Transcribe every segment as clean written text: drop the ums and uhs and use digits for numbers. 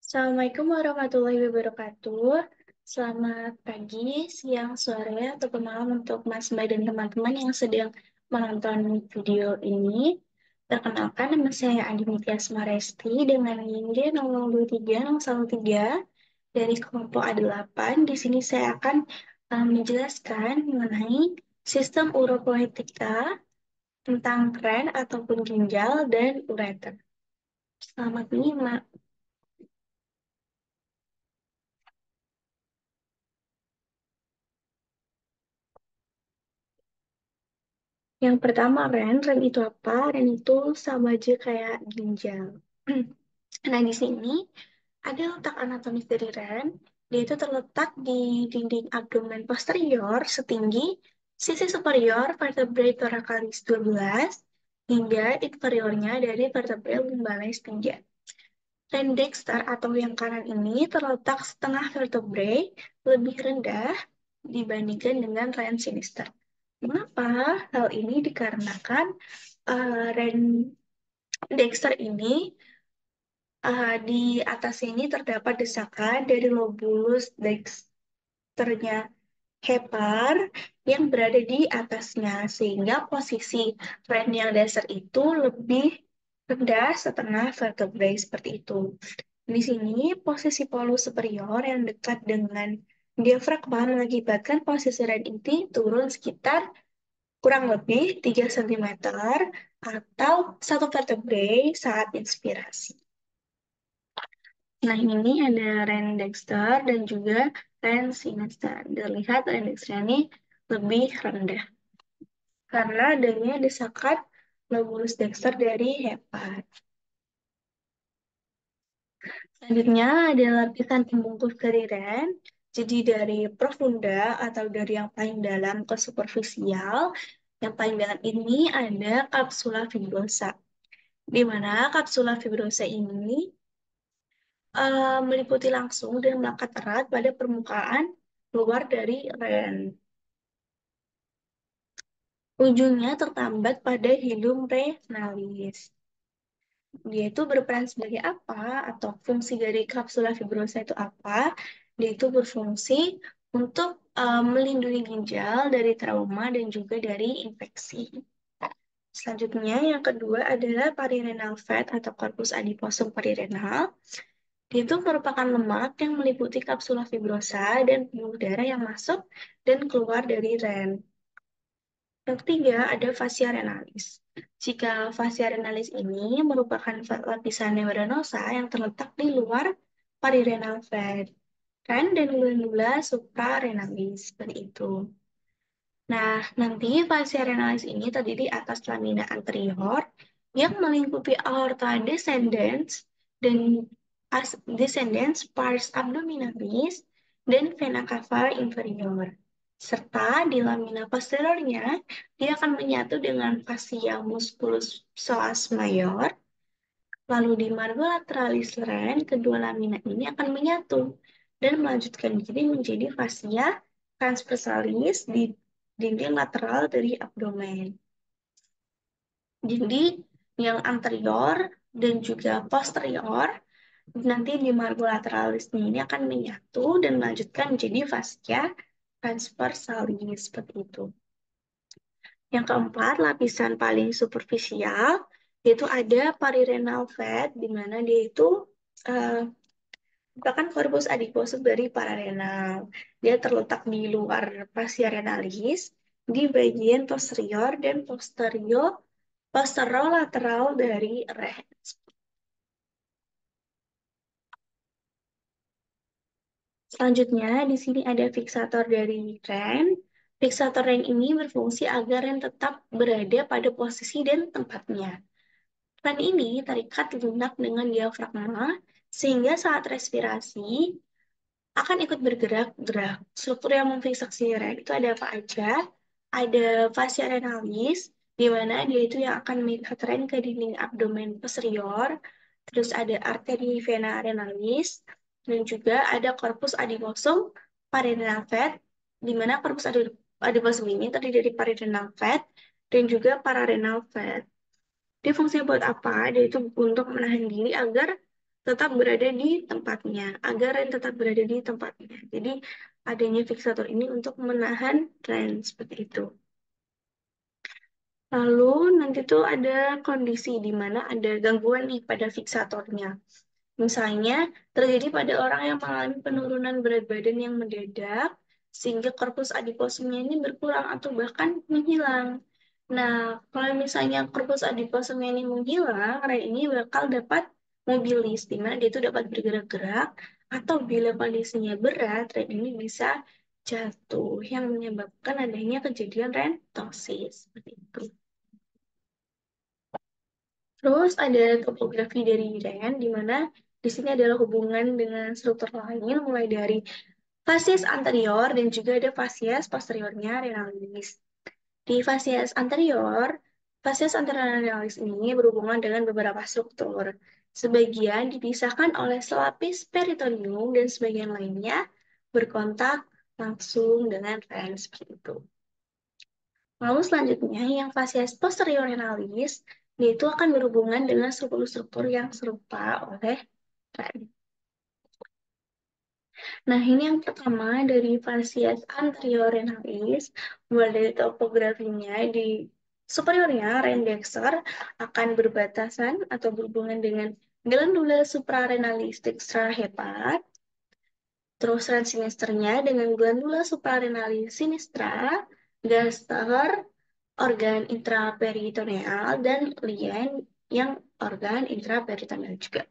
Assalamualaikum warahmatullahi wabarakatuh. Selamat pagi, siang, sore, atau malam untuk Mas Mbak dan teman-teman yang sedang menonton video ini. Perkenalkan, nama saya Andi Mutia Resti dengan NIM 0023 dari kelompok A8. Di sini saya akan menjelaskan mengenai sistem uropoetika tentang tren ataupun ginjal dan ureter. Selamat menyimak. Yang pertama, ren itu apa? Ren itu sama aja kayak ginjal. Nah, di sini ada letak anatomis dari ren. Dia itu terletak di dinding abdomen posterior setinggi sisi superior vertebrae thoracalis 12 hingga inferiornya dari vertebrae lumbalis 3. Ren dexter atau yang kanan ini terletak setengah vertebrae lebih rendah dibandingkan dengan ren sinister. Mengapa? Hal ini dikarenakan Ren Dexter ini di atas ini terdapat desakan dari lobulus dexternya hepar yang berada di atasnya, sehingga posisi Ren yang dasar itu lebih rendah setengah vertebrae seperti itu. Di sini posisi polus superior yang dekat dengan diafragma mengakibatkan posisi Ren ini turun sekitar kurang lebih 3 cm atau 1 vertebrae saat inspirasi. Nah, ini ada Ren Dexter dan juga Ren Sinister. Dilihat Ren Dexter ini lebih rendah karena adanya desakan lobulus Dexter dari hepar. Selanjutnya ada lapisan pembungkus dari Ren. Jadi dari profunda atau dari yang paling dalam ke superficial, yang paling dalam ini ada kapsula fibrosa, di mana kapsula fibrosa ini meliputi langsung dan melekat erat pada permukaan luar dari ren. Ujungnya tertambat pada hilum renalis. Dia itu berperan sebagai apa atau fungsi dari kapsula fibrosa itu apa? Dia itu berfungsi untuk melindungi ginjal dari trauma dan juga dari infeksi. Selanjutnya, yang kedua adalah perirenal fat atau korpus adiposum perirenal. Dia itu merupakan lemak yang meliputi kapsula fibrosa dan pembuluh darah yang masuk dan keluar dari ren. Yang ketiga ada fascia renalis. Jika fascia renalis ini merupakan lapisan membranosa yang terletak di luar perirenal fat, ren dan glandula suprarenalis, seperti itu. Nah, nanti fascia renalis ini terdiri atas lamina anterior yang melingkupi aorta descendens dan descendens pars abdominalis dan vena cava inferior. Serta di lamina posteriornya, dia akan menyatu dengan fascia musculus psoas major. Lalu di margo lateralis ren, kedua lamina ini akan menyatu dan melanjutkan diri menjadi fascia transversalis di dinding lateral dari abdomen. Jadi yang anterior dan juga posterior nanti di margo lateralisnya ini akan menyatu dan melanjutkan menjadi fascia transversalis seperti itu. Yang keempat, lapisan paling superficial yaitu ada perirenal fat di mana dia itu uh, merupakan korpus adiposum dari pararenal. Dia terletak di luar fascia renalis di bagian posterior dan posterolateral dari ren. Selanjutnya, di sini ada fiksator dari ren. Fiksator ren ini berfungsi agar ren tetap berada pada posisi dan tempatnya. Ren ini terikat lunak dengan diafragma, sehingga saat respirasi akan ikut bergerak-gerak. Struktur yang memfriksasi ren itu ada apa aja? Ada fascia renalis, di mana dia itu yang akan mengikat ren ke dinding abdomen posterior. Terus ada arteri vena renalis, dan juga ada corpus adiposum perirenal fat, di mana corpus adiposum ini terdiri dari perirenal fat dan juga pararenal fat. Dia fungsinya buat apa? Dia itu untuk menahan diri agar tetap berada di tempatnya, agar rem tetap berada di tempatnya. Jadi adanya fiksator ini untuk menahan rem seperti itu. Lalu nanti tuh ada kondisi di mana ada gangguan nih pada fiksatornya. Misalnya, terjadi pada orang yang mengalami penurunan berat badan yang mendadak, sehingga korpus adiposumnya ini berkurang atau bahkan menghilang. Nah, kalau misalnya korpus adiposumnya ini menghilang, rai ini bakal dapat mobilis, di mana dia itu dapat bergerak-gerak, atau bila kondisinya berat, rai ini bisa jatuh, yang menyebabkan adanya kejadian rentosis. Seperti itu. Terus ada topografi dari Ren, di mana di sini adalah hubungan dengan struktur lain, mulai dari fasies anterior dan juga ada fasies posteriornya renalis. Di fasies anterior renalis ini berhubungan dengan beberapa struktur. Sebagian dipisahkan oleh selapis peritoneum dan sebagian lainnya berkontak langsung dengan ren seperti itu. Lalu selanjutnya yang fasies posteriorenalis yaitu akan berhubungan dengan struktur-struktur yang serupa oleh tren. Nah, ini yang pertama dari fasies anteriorenalis, mulai dari topografinya di superiornya Rendexter akan berbatasan atau berhubungan dengan glandula suprarenalis dextrahepat, terus ren sinisternya dengan glandula suprarenalis sinistra, gaster, organ intraperitoneal, dan lien yang organ intraperitoneal juga.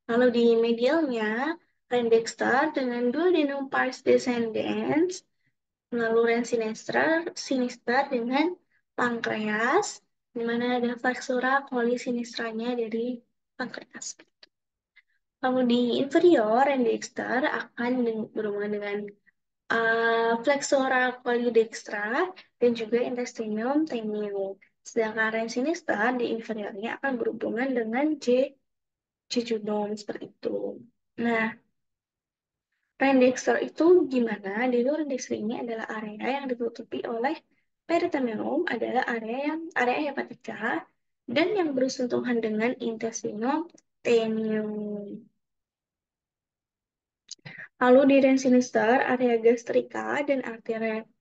Lalu di medialnya, Rendexter dengan duodenum pars descendens, lalu Ren sinister dengan pankreas, di mana ada flexura coli sinistranya dari pankreas. Lalu di inferior, Rendexter akan berhubungan dengan Flexora polydextra dan juga intestinum tenue. Sedangkan ren sinister di inferiornya akan berhubungan dengan jejunum seperti itu. Nah, ren dexter itu gimana? Di luar ren dexter ini adalah area yang ditutupi oleh peritoneum, adalah area hepatika dan yang bersentuhan dengan intestinum tenue. Lalu di ren sinister, area gastrika dan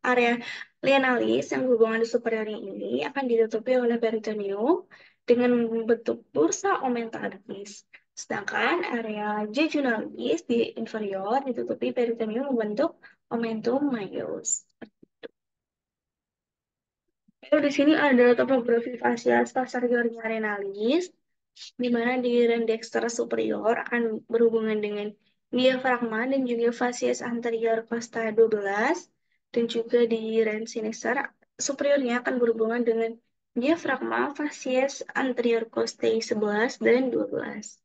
area lienalis yang berhubungan di superior ini akan ditutupi oleh peritoneum dengan membentuk bursa omentaritis. Sedangkan area jejunalis di inferior ditutupi peritoneum membentuk omentum maius. Lalu di sini ada topografi fasial posteriornya renalis, di mana di ren dexter superior akan berhubungan dengan diafragma dan juga fasies anterior costa 12, dan juga di ren sinister superiornya akan berhubungan dengan diafragma, fasies anterior costae 11 dan 12.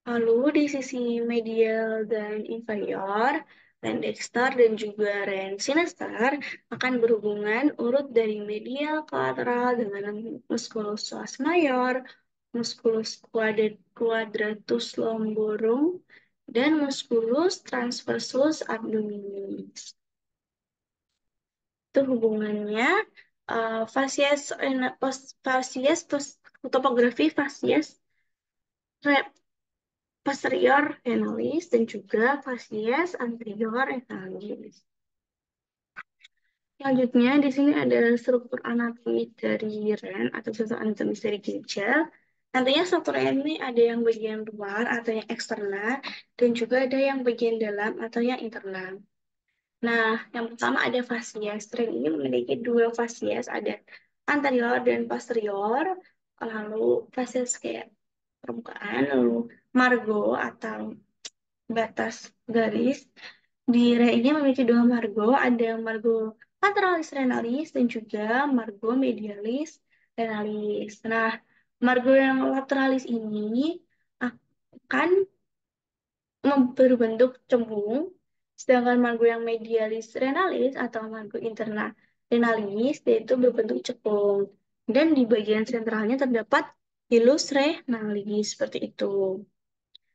Lalu di sisi medial dan inferior, ren dexter dan juga ren sinister akan berhubungan urut dari medial ke lateral dengan musculus psoas major, musculus quadratus lumborum, dan musculus transversus abdominis. Itu hubungannya fasies, topografi fasies posterior renalis dan juga fasies anterior renalis. Selanjutnya, di sini ada struktur anatomik dari ren atau struktur anatomis dari ginjal. Nantinya struktur ini ada yang bagian luar atau yang eksternal, dan juga ada yang bagian dalam atau yang internal. Nah, yang pertama ada fasies. Ren ini memiliki dua fasies, ada anterior dan posterior. Lalu fasies kayak permukaan, lalu margo atau batas garis. Di re ini memiliki dua margo, ada margo lateralis renalis dan juga margo medialis renalis. Nah, margo yang lateralis ini akan berbentuk cembung, sedangkan margo yang medialis renalis atau margo internal renalis yaitu berbentuk cekung. Dan di bagian sentralnya terdapat hilus renalis seperti itu.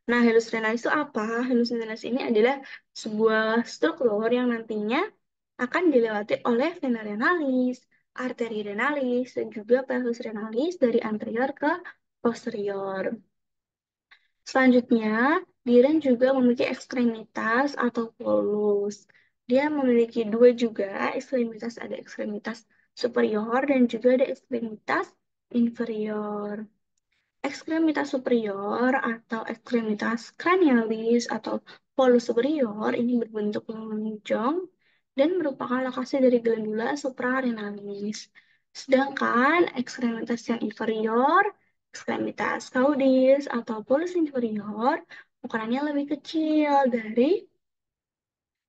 Nah, halus renalis itu apa? Halus renalis ini adalah sebuah struktur yang nantinya akan dilewati oleh vena renalis, arteri renalis, dan juga pelvis renalis dari anterior ke posterior. Selanjutnya, Diren juga memiliki ekstremitas atau polus. Dia memiliki dua juga ekstremitas, ada ekstremitas superior dan juga ada ekstremitas inferior. Ekstremitas superior atau ekstremitas cranialis atau polus superior ini berbentuk lonjong dan merupakan lokasi dari glandula suprarenalis. Sedangkan ekstremitas yang inferior, ekstremitas caudis atau polus inferior, ukurannya lebih kecil dari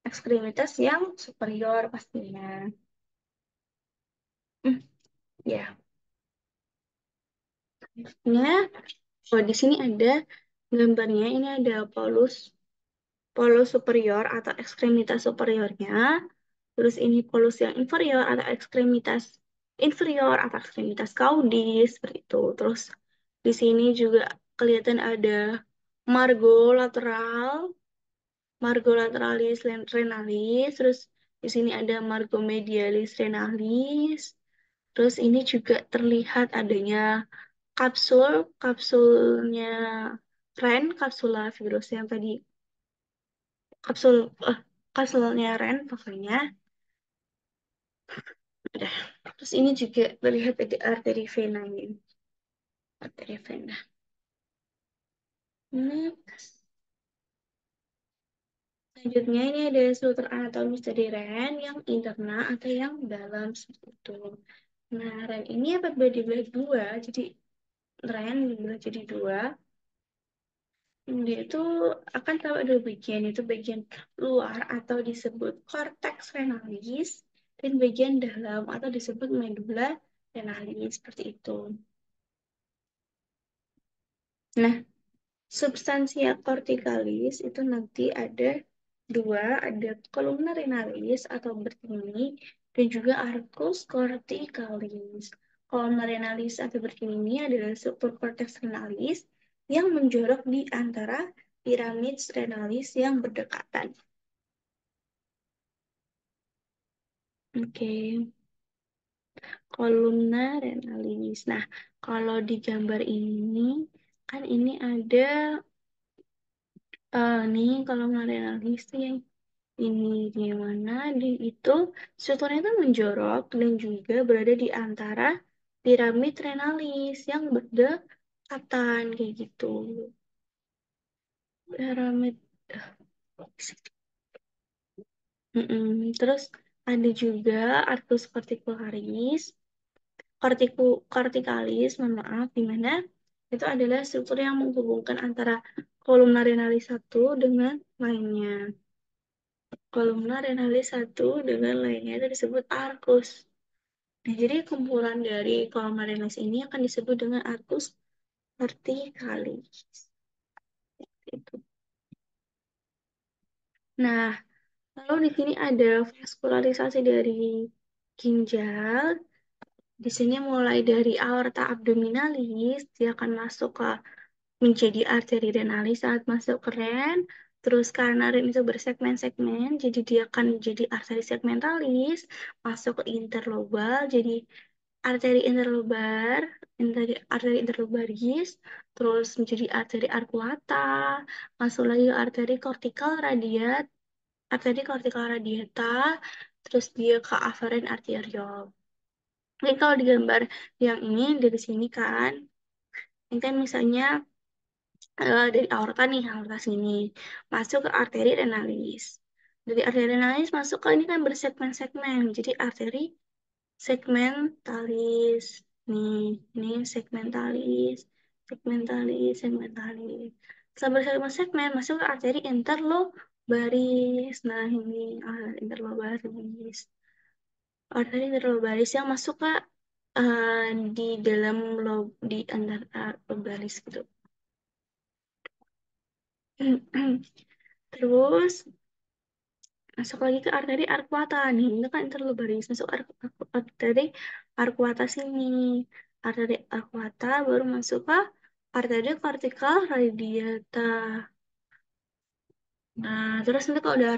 ekstremitas yang superior pastinya. Hmm, ya, nah, oh, di sini ada gambarnya. Ini ada polus superior atau ekstremitas superiornya. Terus ini polus yang inferior atau ekstremitas inferior atau ekstremitas caudis seperti itu. Terus di sini juga kelihatan ada margo lateral, margo lateralis renalis. Terus di sini ada margo medialis renalis. Terus ini juga terlihat adanya kapsulnya Ren, kapsula fibrosa yang tadi kapsul eh, kapsulnya Ren pokoknya. Udah. Terus ini juga terlihat ada arteri venanya. Arteri vena. Next. Selanjutnya ini ada struktur anatomis dari Ren yang interna atau yang dalam seperti itu. Nah, Ren ini apabila dibelah dua, jadi Ren dibelah jadi dua, dia itu akan terdapat dua bagian, itu bagian luar atau disebut cortex renalis dan bagian dalam atau disebut medulla renalis seperti itu. Nah, substansia corticalis itu nanti ada dua, ada columna renalis atau bertinggi dan juga arcus corticalis. Columna renalis atau bertinggi adalah struktur cortex renalis yang menjorok di antara piramid renalis yang berdekatan. Oke, kolumna renalis. Nah, kalau di gambar ini kan ini ada nih kolumna renalis tuh yang ini di mana di itu strukturnya itu menjorok dan juga berada di antara piramid renalis yang berdekatan kayak gitu. Piramid. Terus ada juga arcus corticularis, corticalis, mohon maaf, di mana itu adalah struktur yang menghubungkan antara kolumna renalis satu dengan lainnya. Kolumna renalis satu dengan lainnya itu disebut arcus. Nah, jadi kumpulan dari kolom arenas ini akan disebut dengan arcus verticalis. Gitu. Nah, lalu di sini ada vaskularisasi dari ginjal. Di sini mulai dari aorta abdominalis, dia akan masuk ke menjadi arteri renalis saat masuk ke ren. Terus karena ren itu bersegmen-segmen, jadi dia akan menjadi arteri segmentalis, masuk ke interlobal, jadi arteri interlobaris, terus menjadi arteri arcuata, masuk lagi ke arteri kortikal radiata, terus dia ke afferent arteriole. Jadi kalau di gambar yang ini dari sini kan, ini kan misalnya dari aorta nih, aorta sini, masuk ke arteri renalis. Dari arteri renalis masuk ke ini kan bersegmen-segmen, jadi arteri segmentalis. Nih, ini segmentalis, segmentalis, segmentalis. Setelah bersegmen masuk ke arteri interlobaris. Nah, ini interlobaris. Arteri interlobaris yang masuk ke eh, di dalam di antara lobaris gitu. Terus masuk lagi ke arteri arcuata nih, ini kan interlobaris, masuk arteri arcuata sini, arteri arcuata baru masuk ke arteri kortikal radiata. Nah, terus nanti kalau udah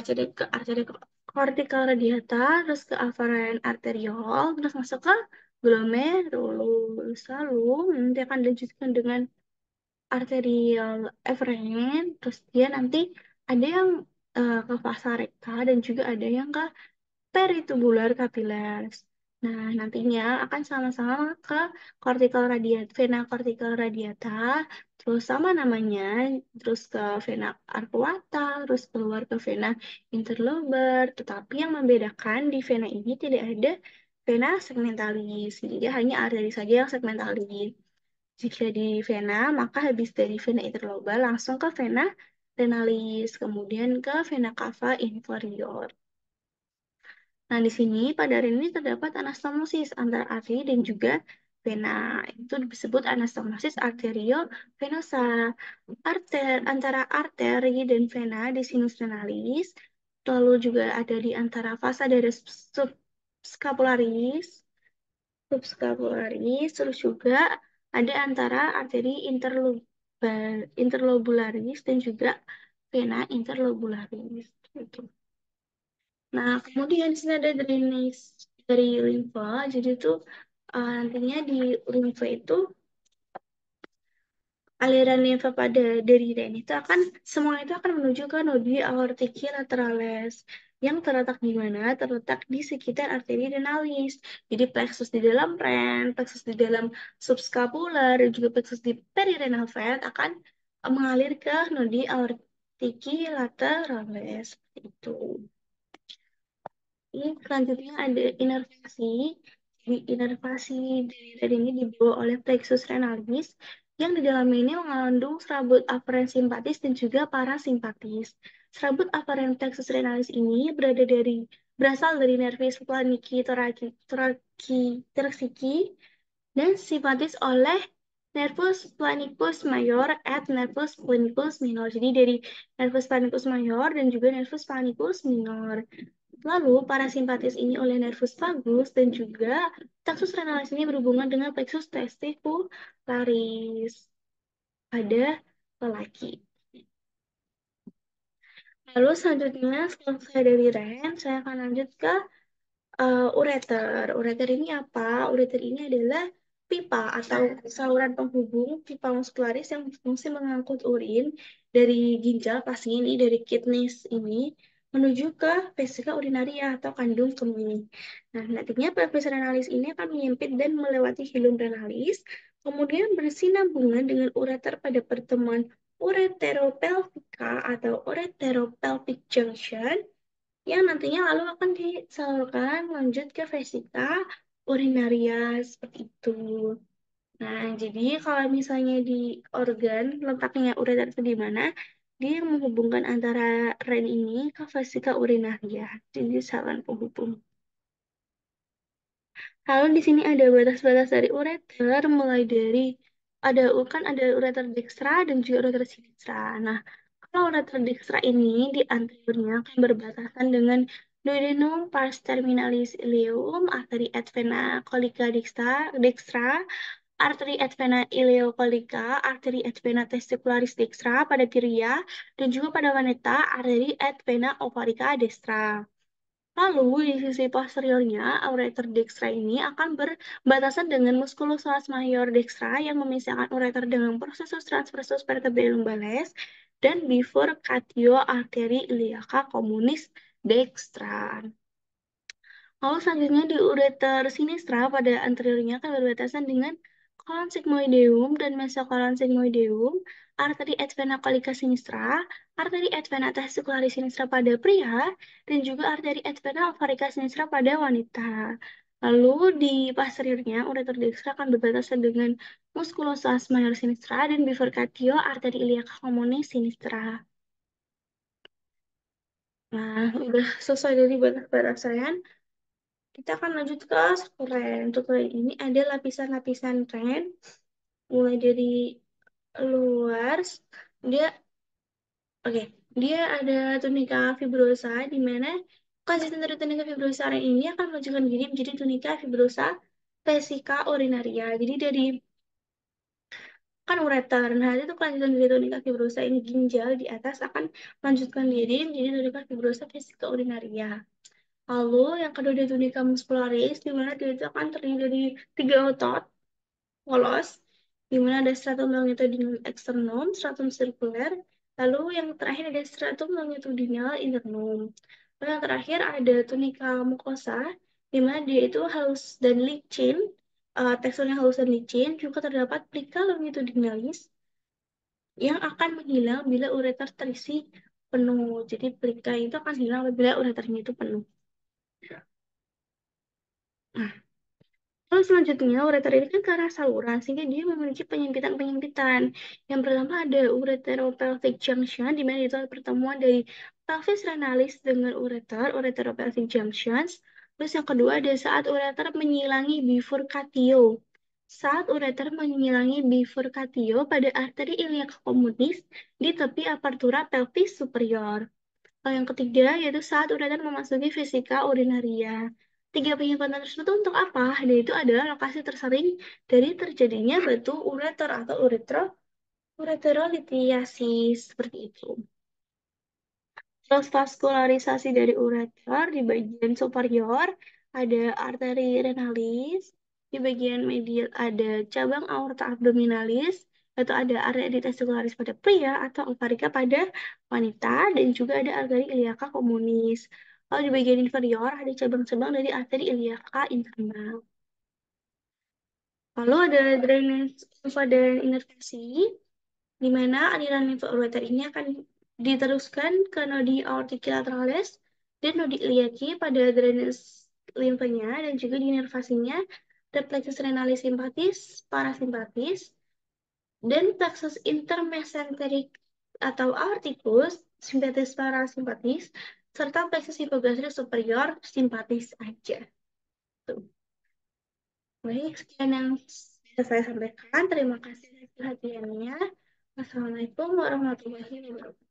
arteri kortikal radiata, terus ke afferent arteriole, terus masuk ke glomerulus. Lalu nanti akan dilanjutkan dengan arterial efferent, terus dia nanti ada yang ke vasa recta dan juga ada yang ke peritubular capillaris. Nah, nantinya akan sama-sama ke cortical radiata, vena cortical radiata, terus sama namanya, terus ke vena arcuata, terus keluar ke vena interlobar. Tetapi yang membedakan di vena ini tidak ada vena segmentalis. Jadi dia hanya arteri saja yang segmentalis. Jika di vena, maka habis dari vena interlobar langsung ke vena renalis, kemudian ke vena cava inferior. Nah, di sini pada area ini terdapat anastomosis antara arteri dan juga vena. Itu disebut anastomosis arteriovenosa. Antara arteri dan vena di sinus renalis, lalu juga ada di antara vasa dari subscapularis, terus juga ada antara arteri interlobularis dan juga vena interlobularis. Gitu. Nah, kemudian di sini ada drainase dari limfa. Jadi itu nantinya di limfa itu aliran limfa pada dari ren itu akan semua itu akan menuju ke nodi aortiki lateralis yang terletak di mana? Terletak di sekitar arteri renalis. Jadi plexus di dalam ren, plexus di dalam subscapular, dan juga plexus di perirenal vein akan mengalir ke nodi aortiki lateralis. Itu. Ini selanjutnya ada inervasi. Jadi inervasi dari ini dibawa oleh plexus renalis yang di dalamnya ini mengandung serabut aferen simpatis dan juga parasimpatis. Serabut aferen plexus renalis ini berasal dari nervus planiki thoracici dan simpatis oleh nervus planicus mayor at nervus planicus minor. Jadi dari nervus planicus mayor dan juga nervus planicus minor. Lalu, parasimpatis ini oleh nervus vagus dan juga plexus renalis ini berhubungan dengan plexus testicularis pada lelaki. Lalu selanjutnya, setelah saya dari ren, saya akan lanjut ke ureter. Ureter ini apa? Ureter ini adalah pipa atau saluran penghubung pipa muscularis yang berfungsi mengangkut urin dari ginjal, pastinya ini dari kidneys ini, menuju ke vesika urinaria atau kandung kemih. Nah, nantinya pelvis renalis ini akan menyempit dan melewati hilum renalis, kemudian bersinambungan dengan ureter pada pertemuan ureteropelvika atau ureteropelvic junction, yang nantinya lalu akan disalurkan lanjut ke vesika urinaria seperti itu. Nah, jadi kalau misalnya di organ letaknya ureter itu di mana? Dia menghubungkan antara ren ini ke vesika urinaria. Jadi saluran penghubung. Lalu di sini ada batas-batas dari ureter, mulai dari ada ureter dextra dan juga ureter sinistra. Nah, kalau ureter dextra ini di anteriornya akan berbatasan dengan duodenum pars terminalis ileum, arteri et vena colica dextra, arteri et vena ileocolica, arteri et vena testicularis dextra pada pria, dan juga pada wanita arteri et vena ovarica destra. Lalu di sisi posteriornya, ureter dextra ini akan berbatasan dengan musculus vas major dextra yang memisahkan ureter dengan processus transversus vertebrae lumbales dan bifurcatio arteri iliaca communis dextra. Lalu selanjutnya di ureter sinistra pada anteriornya akan berbatasan dengan kolon sigmoideum dan mesokolon sigmoideum, arteri et vena colica sinistra, arteri et vena testicularis sinistra pada pria, dan juga arteri et vena ovarica sinistra pada wanita. Lalu di posteriornya, ureter dextra akan berbatasan dengan musculus vas major sinistra dan bifurcatio arteri iliaca communis sinistra. Nah, udah selesai dari batas-batasan. Kita akan lanjut ke ren. Untuk ren ini ada lapisan-lapisan ren, mulai dari luar. Dia, oke, dia ada tunika fibrosa, di mana konsisten dari tunika fibrosa ren ini akan menunjukkan diri menjadi tunika fibrosa vesica urinaria. Jadi dari kan ureter. Nah, itu kelanjutan dari tunika fibrosa ini ginjal di atas akan melanjutkan diri menjadi tunika fibrosa vesica urinaria. Lalu yang kedua dari tunika muscularis, di mana dia itu akan terdiri dari tiga otot polos di mana ada stratum longitudinal externum, stratum sirkuler, lalu yang terakhir ada stratum longitudinal internum. Lalu yang terakhir ada tunika mucosa, di mana dia itu halus dan licin, teksturnya halus dan licin, juga terdapat plika longitudinalis yang akan menghilang bila ureter terisi penuh. Jadi plika itu akan hilang apabila ureternya itu penuh. Nah, terus selanjutnya, ureter ini kan ke arah saluran, sehingga dia memiliki penyempitan-penyempitan. Yang pertama ada ureteropelvic junction, di mana itu adalah pertemuan dari pelvis renalis dengan ureter, ureteropelvic junctions. Terus yang kedua ada saat ureter menyilangi bifurcatio. Saat ureter menyilangi bifurcatio pada arteri iliac communis di tepi apertura pelvis superior. Yang ketiga, yaitu saat ureter memasuki vesika urinaria. Tiga penyimpangan tersebut untuk apa? Dan itu adalah lokasi tersering dari terjadinya batu ureter atau ureterolithiasis seperti itu. Terus vaskularisasi dari ureter di bagian superior ada arteri renalis, di bagian medial ada cabang aorta abdominalis, atau ada arteria testicularis pada pria atau ovarika pada wanita, dan juga ada arteri iliaca communis. Lalu di bagian inferior ada cabang-cabang dari arteri iliaca internal. Lalu ada drainase limfa dan inervasi, di mana aliran limfa ureter ini akan diteruskan ke nodi aortic lateralis dan nodi iliaci pada drainase limfanya dan juga di inervasinya ada plexus renalis simpatis, parasimpatis, dan plexus intermesenteric atau aorticus, simpatis parasimpatis, serta plexus hipogastris superior simpatis aja. Tuh. Baik, sekian yang bisa saya sampaikan. Terima kasih atas perhatiannya. Wassalamualaikum warahmatullahi wabarakatuh.